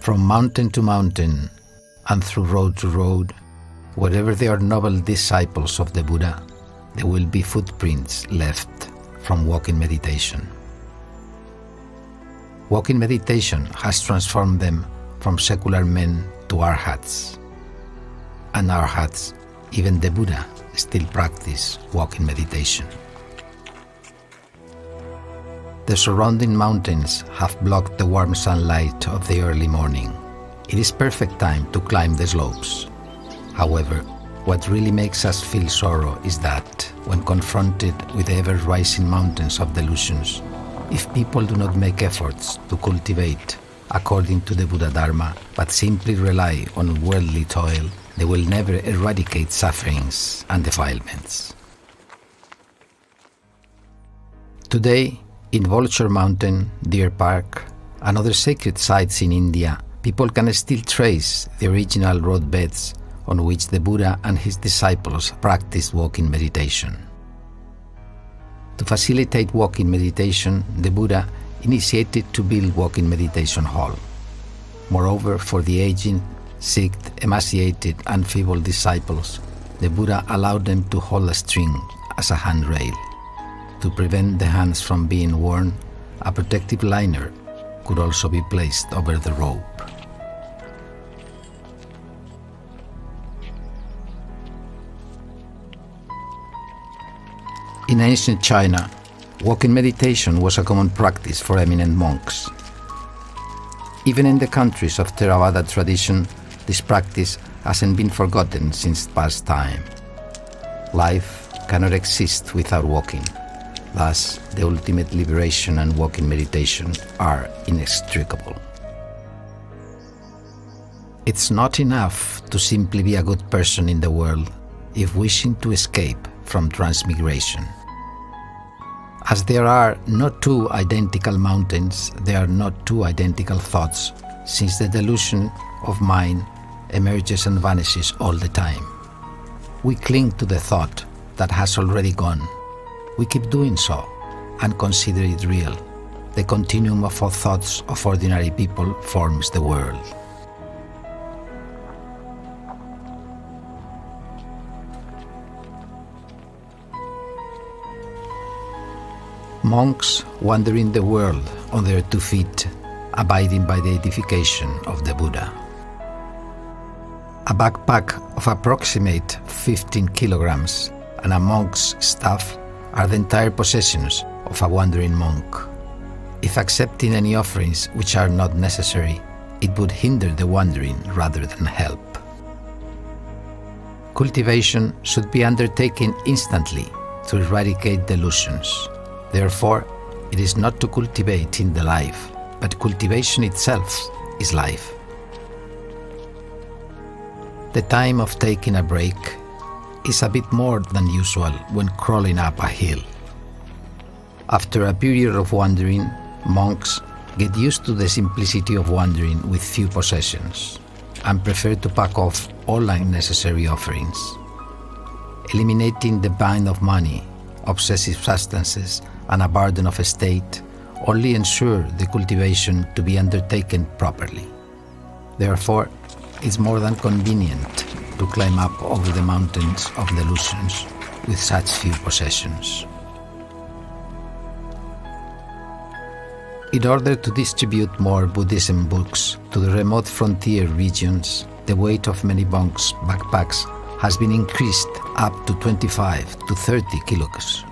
From mountain to mountain and through road to road, wherever there are noble disciples of the Buddha, there will be footprints left from walking meditation. Walking meditation has transformed them from secular men to arhats. And arhats, even the Buddha, still practice walking meditation. The surrounding mountains have blocked the warm sunlight of the early morning. It is perfect time to climb the slopes. However, what really makes us feel sorrow is that, when confronted with the ever-rising mountains of delusions, if people do not make efforts to cultivate according to the Buddha Dharma, but simply rely on worldly toil, they will never eradicate sufferings and defilements. Today, in Vulture Mountain, Deer Park, and other sacred sites in India, people can still trace the original roadbeds on which the Buddha and his disciples practiced walking meditation. To facilitate walking meditation, the Buddha initiated to build walking meditation hall. Moreover, for the aging, sick, emaciated, and feeble disciples, the Buddha allowed them to hold a string as a handrail. To prevent the hands from being worn, a protective liner could also be placed over the rope. In ancient China, walking meditation was a common practice for eminent monks. Even in the countries of Theravada tradition, this practice hasn't been forgotten since past time. Life cannot exist without walking. Thus, the ultimate liberation and walking meditation are inextricable. It's not enough to simply be a good person in the world if wishing to escape from transmigration. As there are not two identical mountains, there are not two identical thoughts, since the delusion of mind emerges and vanishes all the time. We cling to the thought that has already gone. We keep doing so and consider it real. The continuum of all thoughts of ordinary people forms the world. Monks wander in the world on their 2 feet, abiding by the edification of the Buddha. A backpack of approximate 15 kilograms and a monk's staff are the entire possessions of a wandering monk. If accepting any offerings which are not necessary, it would hinder the wandering rather than help. Cultivation should be undertaken instantly to eradicate delusions. Therefore, it is not to cultivate in the life, but cultivation itself is life. The time of taking a break is a bit more than usual when crawling up a hill. After a period of wandering, monks get used to the simplicity of wandering with few possessions and prefer to pack off all unnecessary offerings. Eliminating the bind of money, obsessive substances, and a burden of estate only ensure the cultivation to be undertaken properly. Therefore, it's more than convenient to climb up over the mountains of delusions with such few possessions. In order to distribute more Buddhism books to the remote frontier regions, the weight of many monks' backpacks has been increased up to 25 to 30 kilos.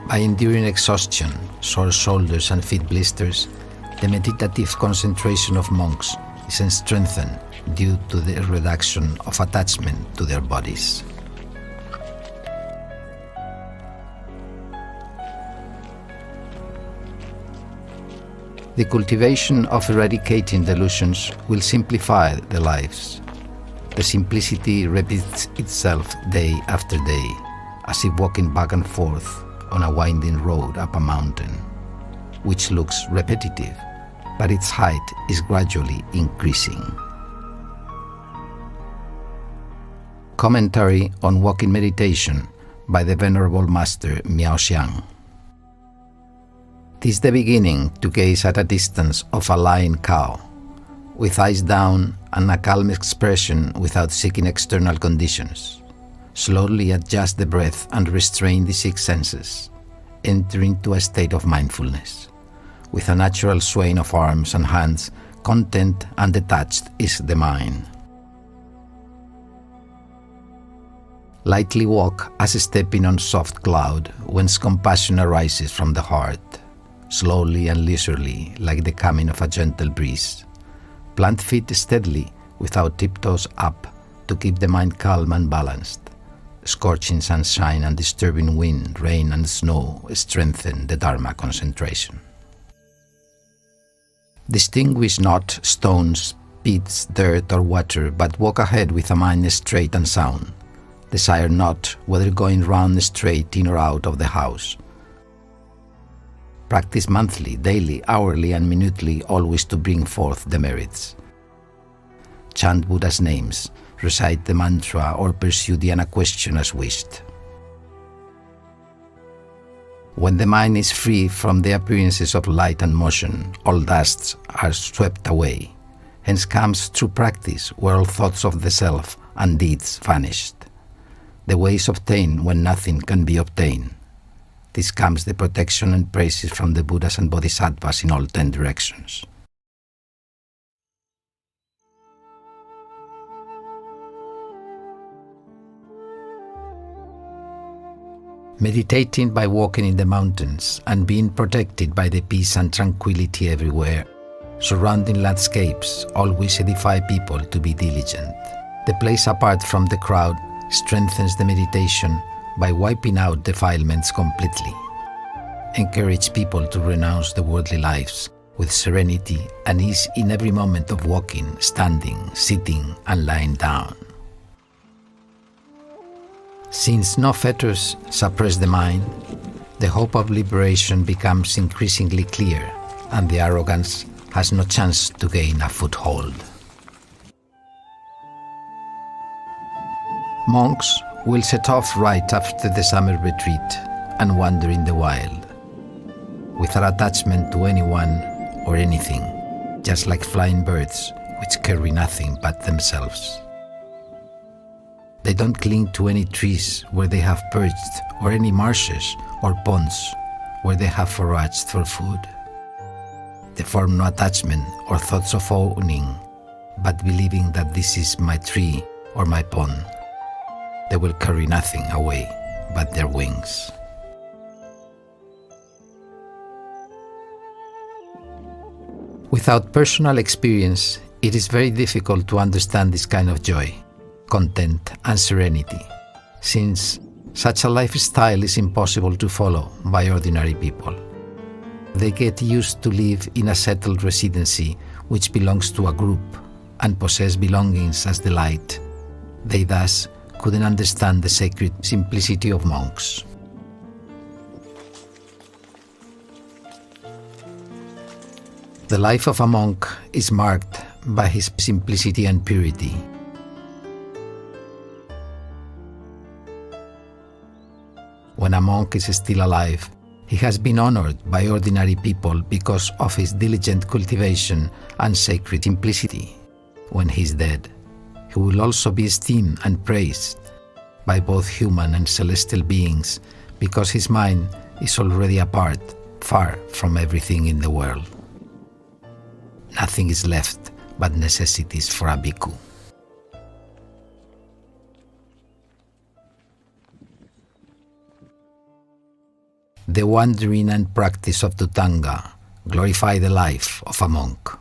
By enduring exhaustion, sore shoulders and feet blisters, the meditative concentration of monks is strengthened due to the reduction of attachment to their bodies. The cultivation of eradicating delusions will simplify the lives. The simplicity repeats itself day after day, as if walking back and forth on a winding road up a mountain, which looks repetitive, but its height is gradually increasing. Commentary on Walking Meditation by the Venerable Master Miao Xiang. 'Tis the beginning to gaze at a distance of a lying cow, with eyes down and a calm expression without seeking external conditions. Slowly adjust the breath and restrain the six senses. Enter into a state of mindfulness. With a natural swaying of arms and hands, content and detached is the mind. Lightly walk as stepping on soft cloud whence compassion arises from the heart. Slowly and leisurely, like the coming of a gentle breeze. Plant feet steadily without tiptoes up to keep the mind calm and balanced. Scorching sunshine and disturbing wind, rain and snow strengthen the Dharma concentration. Distinguish not stones, pits, dirt or water, but walk ahead with a mind straight and sound. Desire not whether going round straight in or out of the house. Practice monthly, daily, hourly and minutely always to bring forth the merits. Chant Buddha's names, recite the mantra or pursue dhyana question as wished. When the mind is free from the appearances of light and motion, all dusts are swept away. Hence comes true practice where all thoughts of the self and deeds vanished. The way is obtained when nothing can be obtained. This comes the protection and praises from the Buddhas and Bodhisattvas in all 10 directions. Meditating by walking in the mountains and being protected by the peace and tranquility everywhere, surrounding landscapes always edify people to be diligent. The place apart from the crowd strengthens the meditation by wiping out defilements completely. Encourage people to renounce the worldly lives with serenity and ease in every moment of walking, standing, sitting, and lying down. Since no fetters suppress the mind, the hope of liberation becomes increasingly clear, and the arrogance has no chance to gain a foothold. Monks will set off right after the summer retreat and wander in the wild, without attachment to anyone or anything, just like flying birds which carry nothing but themselves. They don't cling to any trees where they have perched, or any marshes or ponds where they have foraged for food. They form no attachment or thoughts of owning, but believing that this is my tree or my pond. They will carry nothing away but their wings. Without personal experience, it is very difficult to understand this kind of joy, content and serenity, since such a lifestyle is impossible to follow by ordinary people. They get used to live in a settled residency which belongs to a group and possess belongings as the light. They thus couldn't understand the sacred simplicity of monks. The life of a monk is marked by his simplicity and purity. When a monk is still alive, he has been honored by ordinary people because of his diligent cultivation and sacred simplicity. When he is dead, he will also be esteemed and praised by both human and celestial beings because his mind is already apart, far from everything in the world. Nothing is left but necessities for a bhikkhu. The wandering and practice of Dhutanga glorify the life of a monk.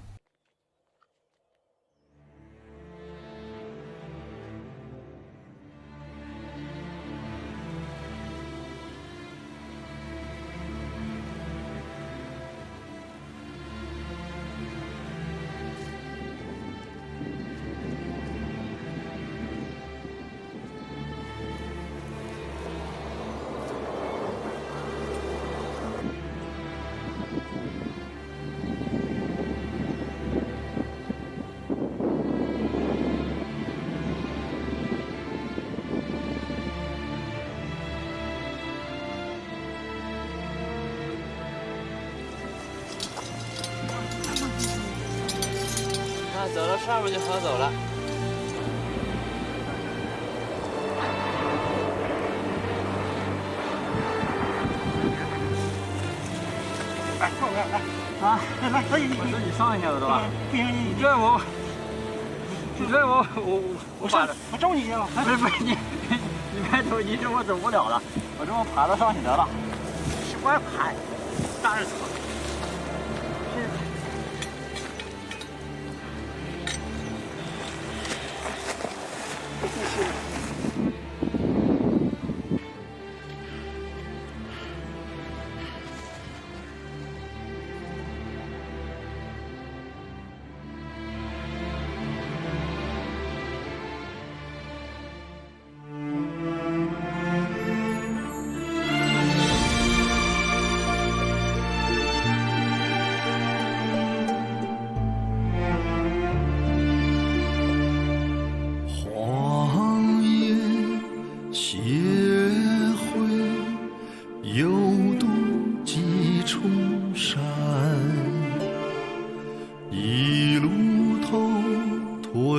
走到上面就好走了。来，过来来。啊，来，可以，我说你上一下子的吧？不行，你拽我，我把我揍你啊！不是你别走，你这我走不了了，我这么爬到上去得了。快爬，当然走。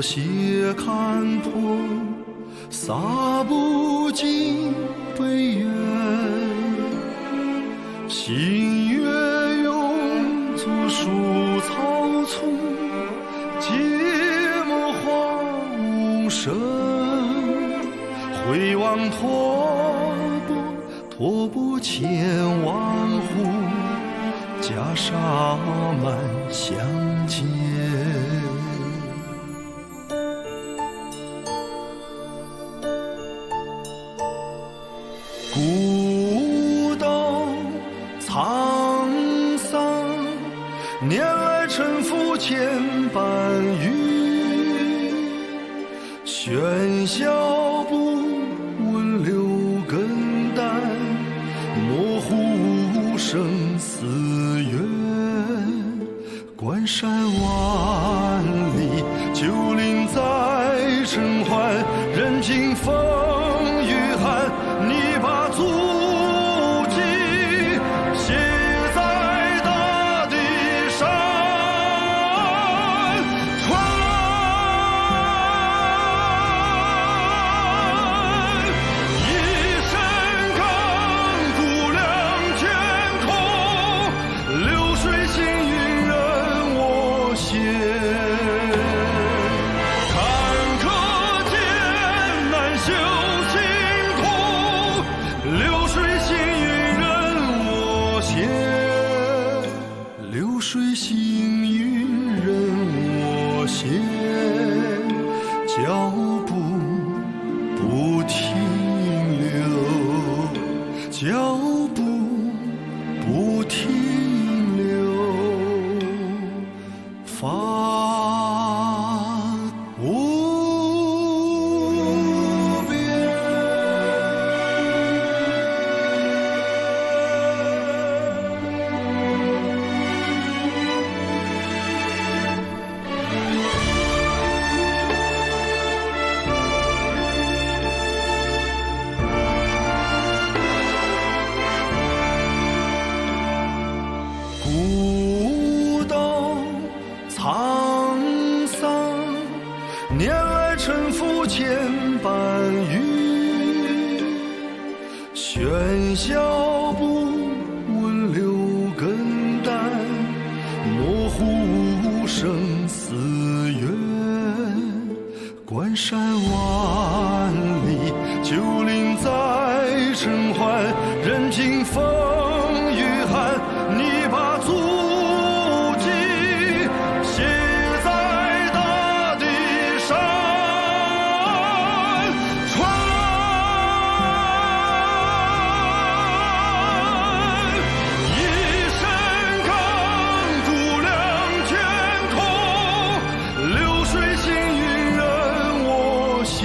斜看破，洒不尽悲怨。星月永作树草丛，芥末花无声。回望托钵千万壶，袈裟满相间。古道沧桑，年来沉浮千般语。喧嚣不闻流根淡，模糊生死缘。关山万里，旧林在尘寰，任凭风雨寒。你把足迹写在大地上，传一身钢骨亮天空，流水行云任我行。坎坷艰难修流水行云任我行，流水行云任我行，脚步不停留，脚步不停留，法无边。古道沧桑，年来沉浮千般语。喧嚣不闻流根淡，模糊生死缘。关山万里，旧林在尘寰，任凭风雨寒。你把足迹写在大地上，传一身钢骨亮天空，流水行云任我行。